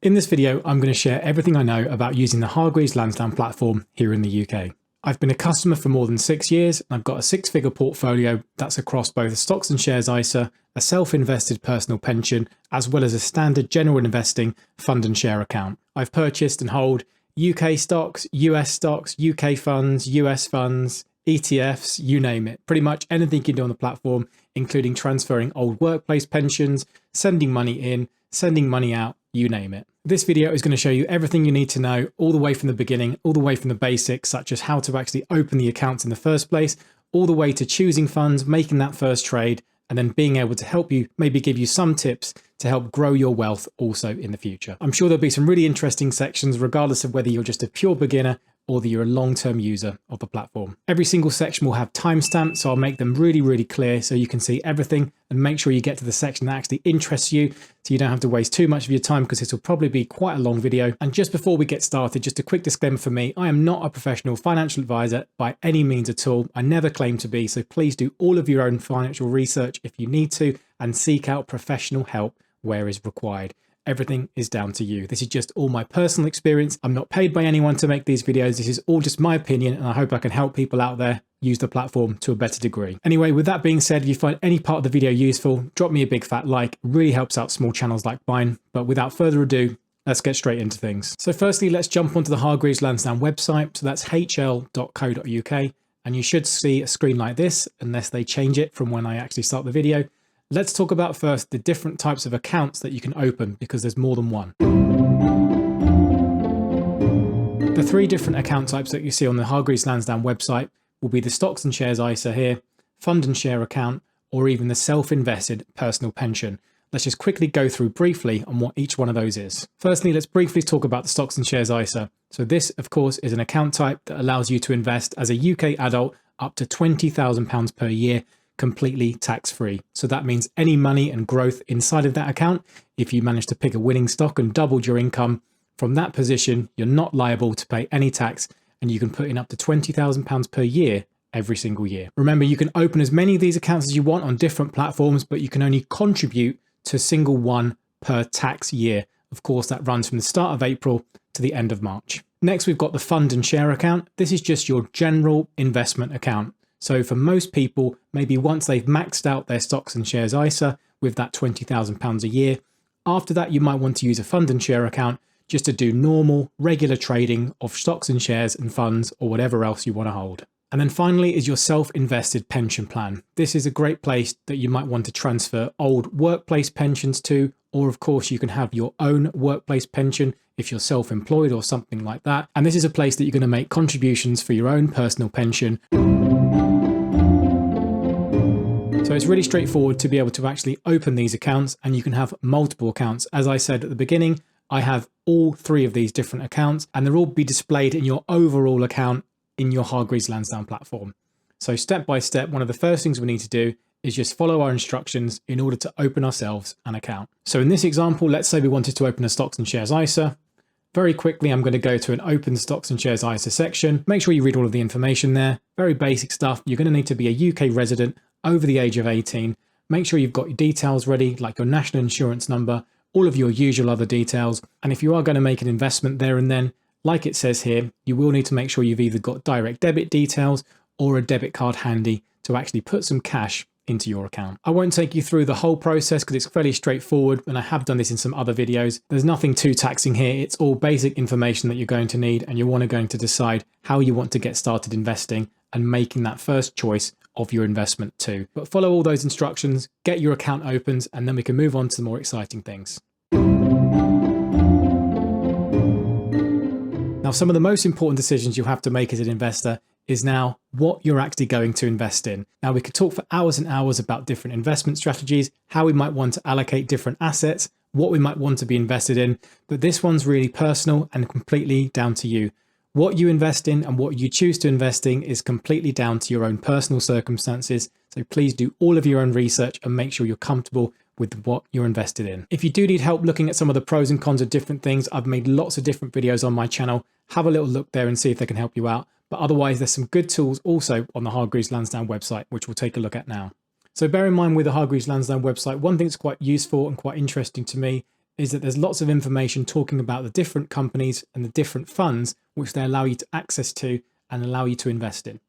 In this video, I'm going to share everything I know about using the Hargreaves Lansdown platform here in the UK. I've been a customer for more than 6 years, and I've got a six-figure portfolio that's across both a stocks and shares ISA, a self-invested personal pension, as well as a standard general investing fund and share account. I've purchased and hold UK stocks, UK funds, US funds, ETFs, you name it. Pretty much anything you can do on the platform, including transferring old workplace pensions, sending money in, sending money out, you name it. This video is going to show you everything you need to know all the way from the beginning, all the way from the basics, such as how to actually open the accounts in the first place, all the way to choosing funds, making that first trade, and then being able to help you, maybe give you some tips to help grow your wealth also in the future. I'm sure there'll be some really interesting sections, regardless of whether you're just a pure beginner or that you're a long-term user of the platform. Every single section will have timestamps, so I'll make them really clear so you can see everything and make sure you get to the section that actually interests you so you don't have to waste too much of your time, because this will probably be quite a long video. And just before we get started, just a quick disclaimer for me, I am not a professional financial advisor by any means at all. I never claim to be, so please do all of your own financial research if you need to and seek out professional help where is required. Everything is down to you. This is just all my personal experience. I'm not paid by anyone to make these videos. This is all just my opinion, and I hope I can help people out there use the platform to a better degree. Anyway, with that being said, if you find any part of the video useful, drop me a big fat like. It really helps out small channels like mine. But without further ado, let's get straight into things. So firstly, let's jump onto the Hargreaves Lansdown website. So that's hl.co.uk. And you should see a screen like this, unless they change it from when I actually start the video. Let's talk about first the different types of accounts that you can open, because there's more than one. The three different account types that you see on the Hargreaves Lansdown website will be the stocks and shares ISA here, fund and share account, or even the self-invested personal pension. Let's just quickly go through briefly on what each one of those is. Firstly, let's briefly talk about the stocks and shares ISA. So this, of course, is an account type that allows you to invest as a UK adult up to £20,000 per year, completely tax-free. So that means any money and growth inside of that account, if you manage to pick a winning stock and doubled your income from that position, you're not liable to pay any tax, and you can put in up to £20,000 per year every single year. Remember, you can open as many of these accounts as you want on different platforms, but you can only contribute to a single one per tax year. Of course, that runs from the start of April to the end of March. Next, we've got the fund and share account. This is just your general investment account. So for most people, maybe once they've maxed out their stocks and shares ISA with that £20,000 a year, after that, you might want to use a fund and share account just to do normal, regular trading of stocks and shares and funds or whatever else you want to hold. And then finally is your self-invested pension plan. This is a great place that you might want to transfer old workplace pensions to, or of course you can have your own workplace pension if you're self-employed or something like that. And this is a place that you're going to make contributions for your own personal pension. So it's really straightforward to be able to actually open these accounts, and you can have multiple accounts. As I said at the beginning, I have all three of these different accounts, and they'll all be displayed in your overall account in your Hargreaves Lansdown platform. So step by step, one of the first things we need to do is just follow our instructions in order to open ourselves an account. So in this example, let's say we wanted to open a stocks and shares ISA. Very quickly, I'm going to go to an open stocks and shares ISA section. Make sure you read all of the information there. Very basic stuff. You're going to need to be a UK resident over the age of 18. Make sure you've got your details ready, like your national insurance number, all of your usual other details. And if you are going to make an investment there and then, like it says here, you will need to make sure you've either got direct debit details or a debit card handy to actually put some cash into your account. I won't take you through the whole process because it's fairly straightforward, and I have done this in some other videos. There's nothing too taxing here. It's all basic information that you're going to need, and you're going to decide how you want to get started investing and making that first choice of your investment too. But follow all those instructions, get your account opened, and then we can move on to the more exciting things. Now, some of the most important decisions you'll have to make as an investor is now what you're actually going to invest in. Now, we could talk for hours and hours about different investment strategies, how we might want to allocate different assets, what we might want to be invested in, but this one's really personal and completely down to you. What you invest in and what you choose to invest in is completely down to your own personal circumstances. So please do all of your own research and make sure you're comfortable with what you're invested in. If you do need help looking at some of the pros and cons of different things, I've made lots of different videos on my channel. Have a little look there and see if they can help you out. But otherwise, there's some good tools also on the Hargreaves Lansdown website, which we'll take a look at now. So bear in mind with the Hargreaves Lansdown website, one thing that's quite useful and quite interesting to me is that there's lots of information talking about the different companies and the different funds which they allow you to access to and allow you to invest in.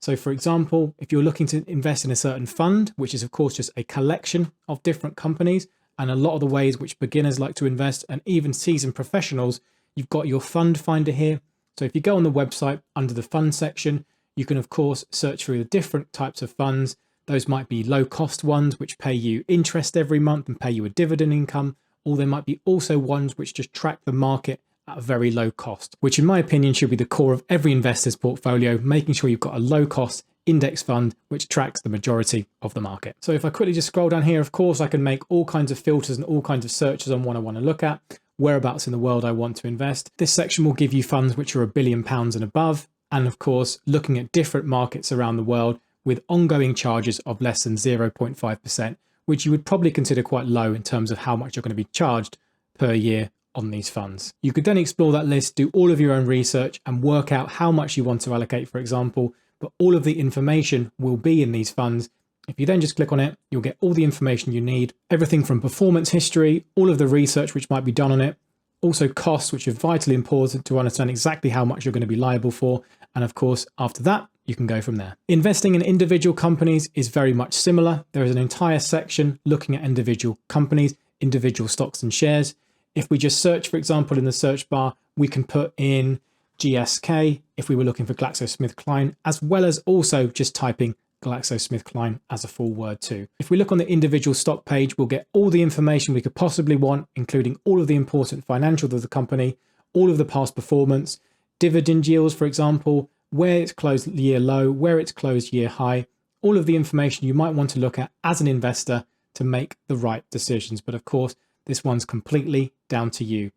So for example, if you're looking to invest in a certain fund, which is of course just a collection of different companies and a lot of the ways which beginners like to invest and even seasoned professionals, you've got your fund finder here. So if you go on the website under the fund section, you can of course search through the different types of funds. Those might be low cost ones which pay you interest every month and pay you a dividend income, or there might be also ones which just track the market at a very low cost, which in my opinion should be the core of every investor's portfolio, making sure you've got a low cost index fund which tracks the majority of the market. So if I quickly just scroll down here, of course I can make all kinds of filters and all kinds of searches on what I want to look at, whereabouts in the world I want to invest. This section will give you funds which are £1 billion and above, and of course looking at different markets around the world with ongoing charges of less than 0.5%, which you would probably consider quite low in terms of how much you're going to be charged per year on these funds. You could then explore that list, do all of your own research and work out how much you want to allocate, for example, but all of the information will be in these funds. If you then just click on it, you'll get all the information you need, everything from performance history, all of the research which might be done on it, also costs, which are vitally important to understand exactly how much you're going to be liable for. And of course, after that, you can go from there. Investing in individual companies is very much similar. There is an entire section looking at individual companies, individual stocks and shares. If we just search, for example, in the search bar, we can put in GSK if we were looking for GlaxoSmithKline, as well as also just typing GlaxoSmithKline as a full word too. If we look on the individual stock page, we'll get all the information we could possibly want, including all of the important financials of the company, all of the past performance, dividend yields, for example, where it's closed year low, where it's closed year high, all of the information you might want to look at as an investor to make the right decisions. But of course, this one's completely down to you.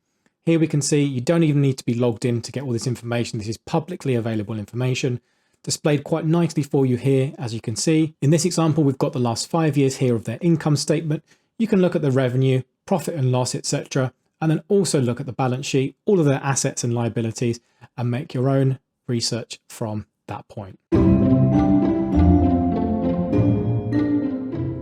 Here we can see you don't even need to be logged in to get all this information. This is publicly available information displayed quite nicely for you here. As you can see, in this example, we've got the last 5 years here of their income statement. You can look at the revenue, profit and loss, etc. And then also look at the balance sheet, all of their assets and liabilities, and make your own research from that point.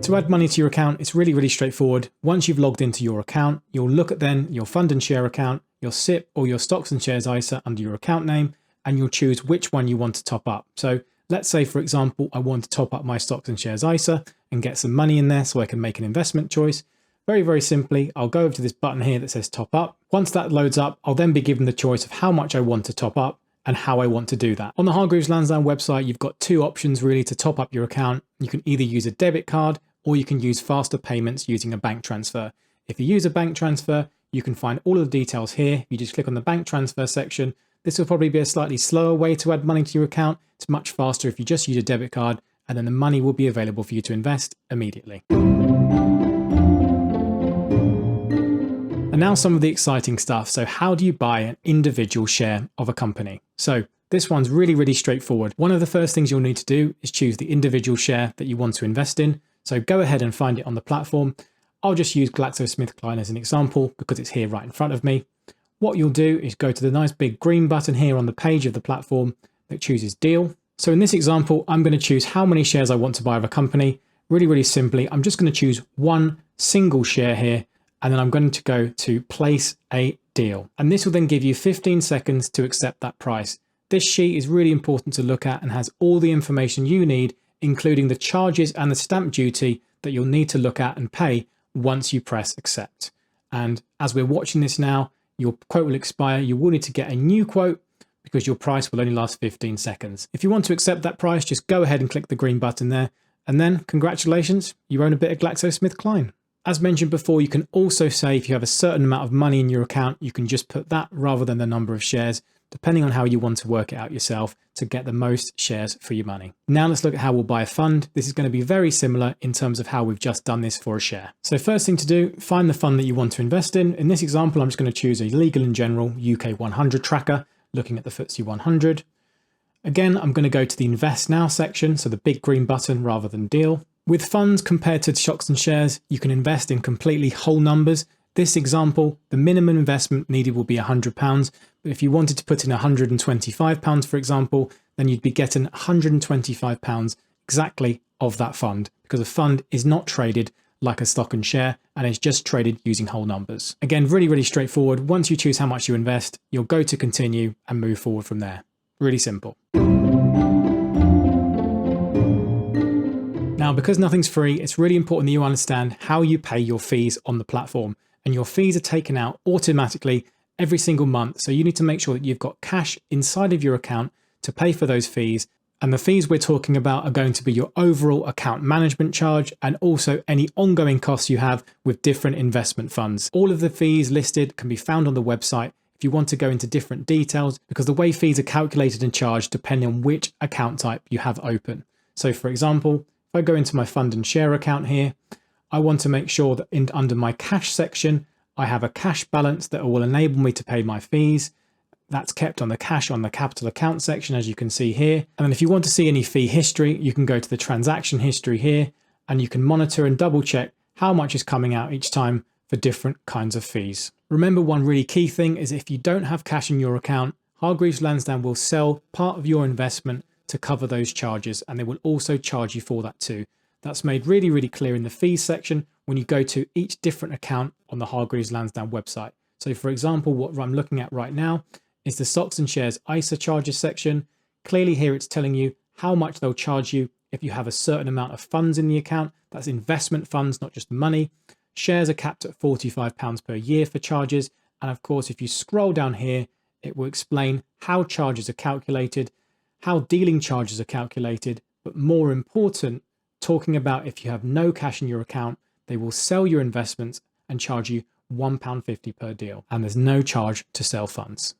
To add money to your account, it's really straightforward. Once you've logged into your account, you'll look at then your fund and share account, your SIP or your stocks and shares ISA under your account name, and you'll choose which one you want to top up. So let's say, for example, I want to top up my stocks and shares ISA and get some money in there so I can make an investment choice. Very simply, I'll go over to this button here that says top up. Once that loads up, I'll then be given the choice of how much I want to top up and how I want to do that. On the Hargreaves Lansdown website, you've got two options really to top up your account. You can either use a debit card or you can use faster payments using a bank transfer. If you use a bank transfer, you can find all of the details here. You just click on the bank transfer section. This will probably be a slightly slower way to add money to your account. It's much faster if you just use a debit card, and then the money will be available for you to invest immediately. And now some of the exciting stuff. So how do you buy an individual share of a company? So this one's really straightforward. One of the first things you'll need to do is choose the individual share that you want to invest in. So go ahead and find it on the platform. I'll just use GlaxoSmithKline as an example because it's here right in front of me. What you'll do is go to the nice big green button here on the page of the platform that chooses deal. So in this example, I'm going to choose how many shares I want to buy of a company. Really simply, I'm just going to choose one single share here, and then I'm going to go to place a deal. And this will then give you 15 seconds to accept that price. This sheet is really important to look at and has all the information you need, including the charges and the stamp duty that you'll need to look at and pay once you press accept. And as we're watching this now, your quote will expire. You will need to get a new quote because your price will only last 15 seconds. If you want to accept that price, just go ahead and click the green button there. And then congratulations, you own a bit of GlaxoSmithKline. As mentioned before, you can also say if you have a certain amount of money in your account, you can just put that rather than the number of shares, depending on how you want to work it out yourself to get the most shares for your money. Now let's look at how we'll buy a fund. This is going to be very similar in terms of how we've just done this for a share. So first thing to do, find the fund that you want to invest in. In this example, I'm just going to choose a Legal & General UK 100 tracker, looking at the FTSE 100. Again, I'm going to go to the Invest Now section, so the big green button rather than deal. With funds compared to stocks and shares, you can invest in completely whole numbers. This example, the minimum investment needed will be £100, but if you wanted to put in £125, for example, then you'd be getting £125 exactly of that fund, because a fund is not traded like a stock and share, and is just traded using whole numbers. Again, really, really straightforward. Once you choose how much you invest, you'll go to continue and move forward from there. Really simple. Now, because nothing's free, it's really important that you understand how you pay your fees on the platform. And your fees are taken out automatically every single month. So you need to make sure that you've got cash inside of your account to pay for those fees. And the fees we're talking about are going to be your overall account management charge and also any ongoing costs you have with different investment funds. All of the fees listed can be found on the website if you want to go into different details, because the way fees are calculated and charged depending on which account type you have open. So for example, if I go into my fund and share account here, I want to make sure that under my cash section, I have a cash balance that will enable me to pay my fees. That's kept on the cash on the capital account section, as you can see here. And then if you want to see any fee history, you can go to the transaction history here, and you can monitor and double check how much is coming out each time for different kinds of fees. Remember, one really key thing is if you don't have cash in your account, Hargreaves Lansdown will sell part of your investment to cover those charges, and they will also charge you for that too. That's made really, really clear in the fees section when you go to each different account on the Hargreaves Lansdown website. So for example, what I'm looking at right now is the stocks and shares ISA charges section. Clearly here it's telling you how much they'll charge you if you have a certain amount of funds in the account. That's investment funds, not just money. Shares are capped at £45 per year for charges. And of course, if you scroll down here, it will explain how charges are calculated, how dealing charges are calculated, but more important, talking about if you have no cash in your account, they will sell your investments and charge you £1.50 per deal. And there's no charge to sell funds.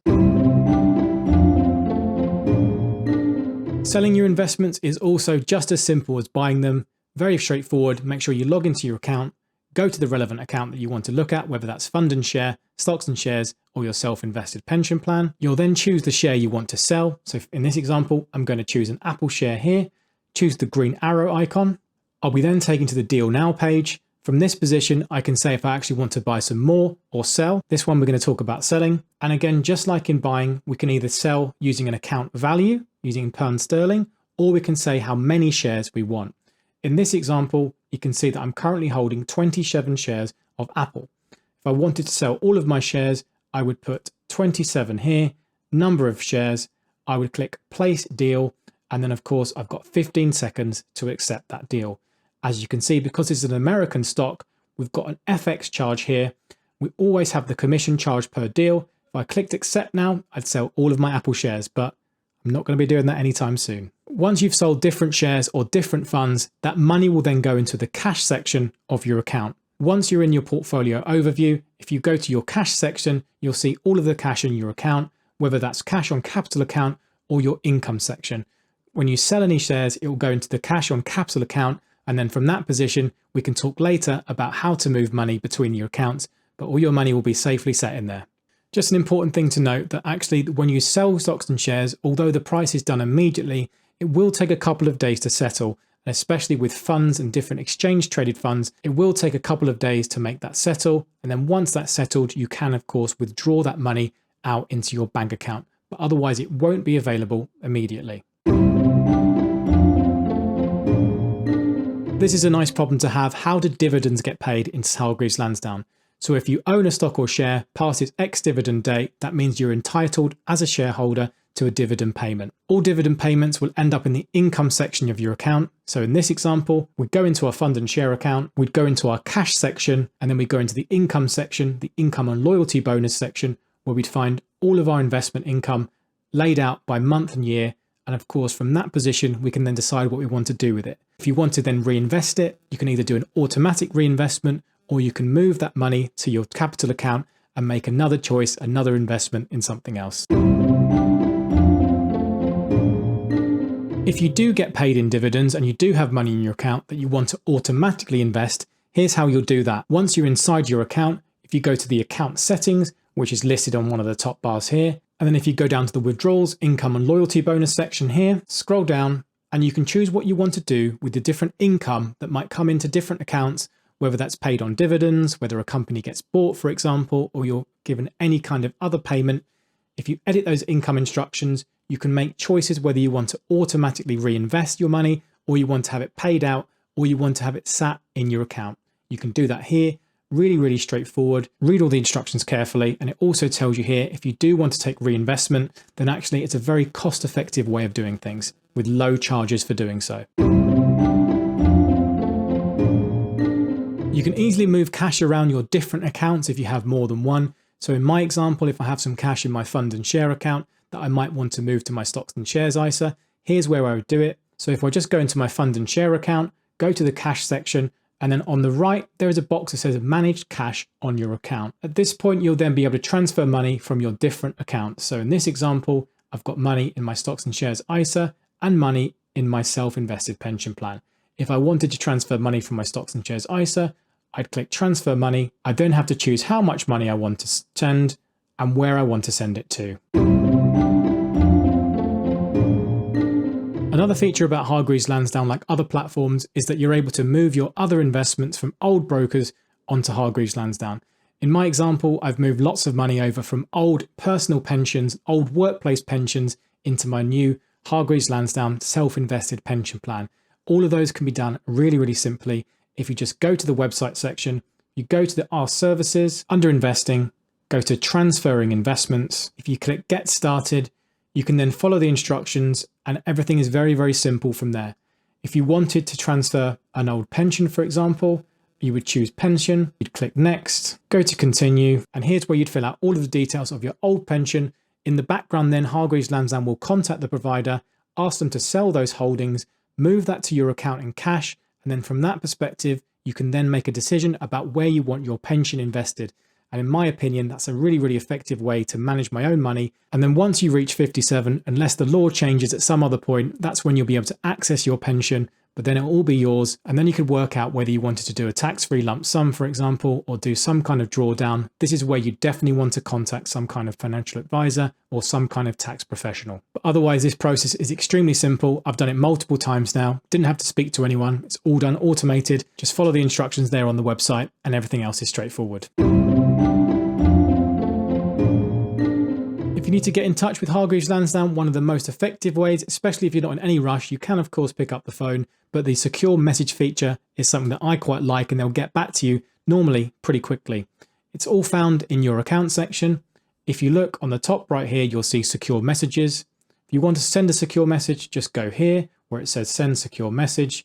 Selling your investments is also just as simple as buying them. Very straightforward. Make sure you log into your account, go to the relevant account that you want to look at, whether that's fund and share, stocks and shares, or your self-invested pension plan. You'll then choose the share you want to sell. So in this example, I'm going to choose an Apple share here, choose the green arrow icon. I'll be then taken to the Deal Now page. From this position, I can say if I actually want to buy some more or sell. This one we're going to talk about selling. And again, just like in buying, we can either sell using an account value, using pound sterling, or we can say how many shares we want. In this example, you can see that I'm currently holding 27 shares of Apple. If I wanted to sell all of my shares, I would put 27 here, number of shares, I would click place deal, and then of course I've got 15 seconds to accept that deal. As you can see, because it's an American stock, we've got an FX charge here. We always have the commission charge per deal. If I clicked accept now, I'd sell all of my Apple shares, but I'm not going to be doing that anytime soon. Once you've sold different shares or different funds, that money will then go into the cash section of your account. Once you're in your portfolio overview, if you go to your cash section, you'll see all of the cash in your account, whether that's cash on capital account or your income section. When you sell any shares, it will go into the cash on capital account. And then from that position, we can talk later about how to move money between your accounts, but all your money will be safely set in there. Just an important thing to note that actually when you sell stocks and shares, although the price is done immediately, it will take a couple of days to settle. And especially with funds and different exchange traded funds, it will take a couple of days to make that settle. And then once that's settled, you can of course withdraw that money out into your bank account, but otherwise it won't be available immediately. This is a nice problem to have. How do dividends get paid in Hargreaves Lansdown? So if you own a stock or share past its ex-dividend date, that means you're entitled as a shareholder to a dividend payment. All dividend payments will end up in the income section of your account. So in this example, we'd go into our fund and share account, we'd go into our cash section, and then we go into the income section, the income and loyalty bonus section, where we'd find all of our investment income laid out by month and year. And of course, from that position, we can then decide what we want to do with it. If you want to then reinvest it, you can either do an automatic reinvestment, or you can move that money to your capital account and make another choice, another investment in something else. If you do get paid in dividends and you do have money in your account that you want to automatically invest, here's how you'll do that. Once you're inside your account, if you go to the account settings, which is listed on one of the top bars here, and then if you go down to the withdrawals, income and loyalty bonus section here, scroll down and you can choose what you want to do with the different income that might come into different accounts, whether that's paid on dividends, whether a company gets bought, for example, or you're given any kind of other payment. If you edit those income instructions, you can make choices whether you want to automatically reinvest your money, or you want to have it paid out, or you want to have it sat in your account. You can do that here. Really, really straightforward. Read all the instructions carefully. And it also tells you here, if you do want to take reinvestment, then actually it's a very cost-effective way of doing things with low charges for doing so. You can easily move cash around your different accounts if you have more than one. So in my example, if I have some cash in my fund and share account that I might want to move to my stocks and shares ISA, here's where I would do it. So if I just go into my fund and share account, go to the cash section, and then on the right, there is a box that says manage cash on your account. At this point, you'll then be able to transfer money from your different accounts. So in this example, I've got money in my stocks and shares ISA and money in my self-invested pension plan. If I wanted to transfer money from my stocks and shares ISA, I'd click transfer money. I then have to choose how much money I want to send and where I want to send it to. Another feature about Hargreaves Lansdown, like other platforms, is that you're able to move your other investments from old brokers onto Hargreaves Lansdown. In my example, I've moved lots of money over from old personal pensions, old workplace pensions into my new Hargreaves Lansdown self-invested pension plan. All of those can be done really, really simply. If you just go to the website section, you go to the Our Services, under Investing, go to Transferring Investments. If you click Get Started, you can then follow the instructions and everything is very, very simple from there. If you wanted to transfer an old pension, for example, you would choose Pension, you'd click Next, go to Continue, and here's where you'd fill out all of the details of your old pension. In the background then, Hargreaves Lansdown will contact the provider, ask them to sell those holdings, move that to your account in cash, and then from that perspective, you can then make a decision about where you want your pension invested. And in my opinion, that's a really, really effective way to manage my own money. And then once you reach 57, unless the law changes at some other point, that's when you'll be able to access your pension, but then it'll all be yours. And then you could work out whether you wanted to do a tax-free lump sum, for example, or do some kind of drawdown. This is where you definitely want to contact some kind of financial advisor or some kind of tax professional. But otherwise, this process is extremely simple. I've done it multiple times now. Didn't have to speak to anyone. It's all done automated. Just follow the instructions there on the website and everything else is straightforward. If you need to get in touch with Hargreaves Lansdown, one of the most effective ways, especially if you're not in any rush, you can of course pick up the phone, but the secure message feature is something that I quite like and they'll get back to you normally pretty quickly. It's all found in your account section. If you look on the top right here, you'll see secure messages. If you want to send a secure message, just go here where it says send secure message.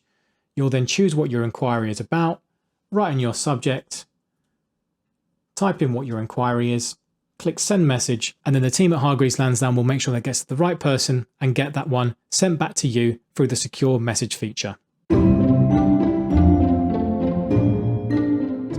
You'll then choose what your inquiry is about, write in your subject, type in what your inquiry is, click send message, and then the team at Hargreaves Lansdown will make sure that gets to the right person and get that one sent back to you through the secure message feature. So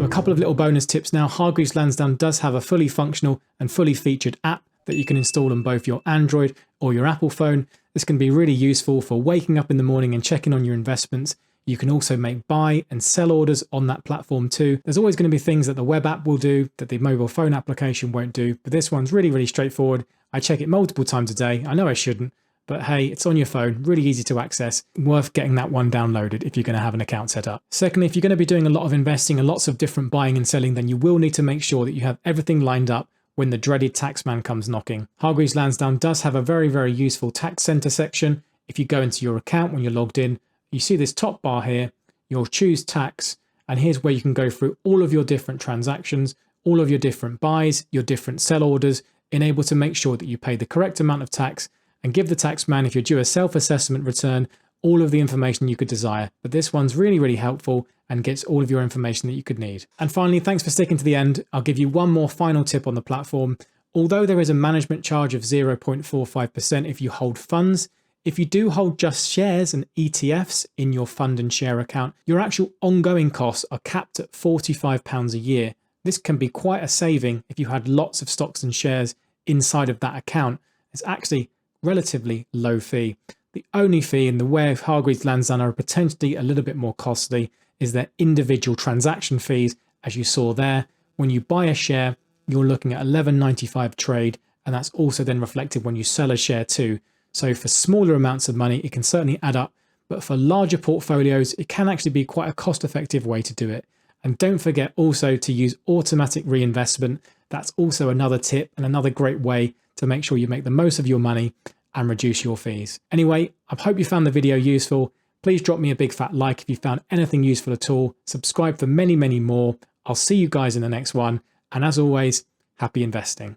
a couple of little bonus tips now. Hargreaves Lansdown does have a fully functional and fully featured app that you can install on both your Android or your Apple phone. This can be really useful for waking up in the morning and checking on your investments. You can also make buy and sell orders on that platform too. There's always going to be things that the web app will do that the mobile phone application won't do, but this one's really, really straightforward. I check it multiple times a day. I know I shouldn't, but hey, it's on your phone, really easy to access. Worth getting that one downloaded if you're going to have an account set up. Secondly, if you're going to be doing a lot of investing and lots of different buying and selling, then you will need to make sure that you have everything lined up when the dreaded tax man comes knocking. Hargreaves Lansdown does have a very, very useful tax center section. If you go into your account when you're logged in, you see this top bar here, you'll choose tax, and here's where you can go through all of your different transactions, all of your different buys, your different sell orders, and able to make sure that you pay the correct amount of tax and give the tax man, if you're due a self-assessment return, all of the information you could desire. But this one's really, really helpful and gets all of your information that you could need. And finally, thanks for sticking to the end. I'll give you one more final tip on the platform. Although there is a management charge of 0.45% if you hold funds, if you do hold just shares and ETFs in your fund and share account, your actual ongoing costs are capped at £45 a year. This can be quite a saving if you had lots of stocks and shares inside of that account. It's actually relatively low fee. The only fee in the way of Hargreaves Lansdown are potentially a little bit more costly is their individual transaction fees. As you saw there, when you buy a share, you're looking at £11.95 trade, and that's also then reflected when you sell a share too. So for smaller amounts of money, it can certainly add up, but for larger portfolios, it can actually be quite a cost-effective way to do it. And don't forget also to use automatic reinvestment. That's also another tip and another great way to make sure you make the most of your money and reduce your fees. Anyway, I hope you found the video useful. Please drop me a big fat like if you found anything useful at all. Subscribe for many, many more. I'll see you guys in the next one. And as always, happy investing.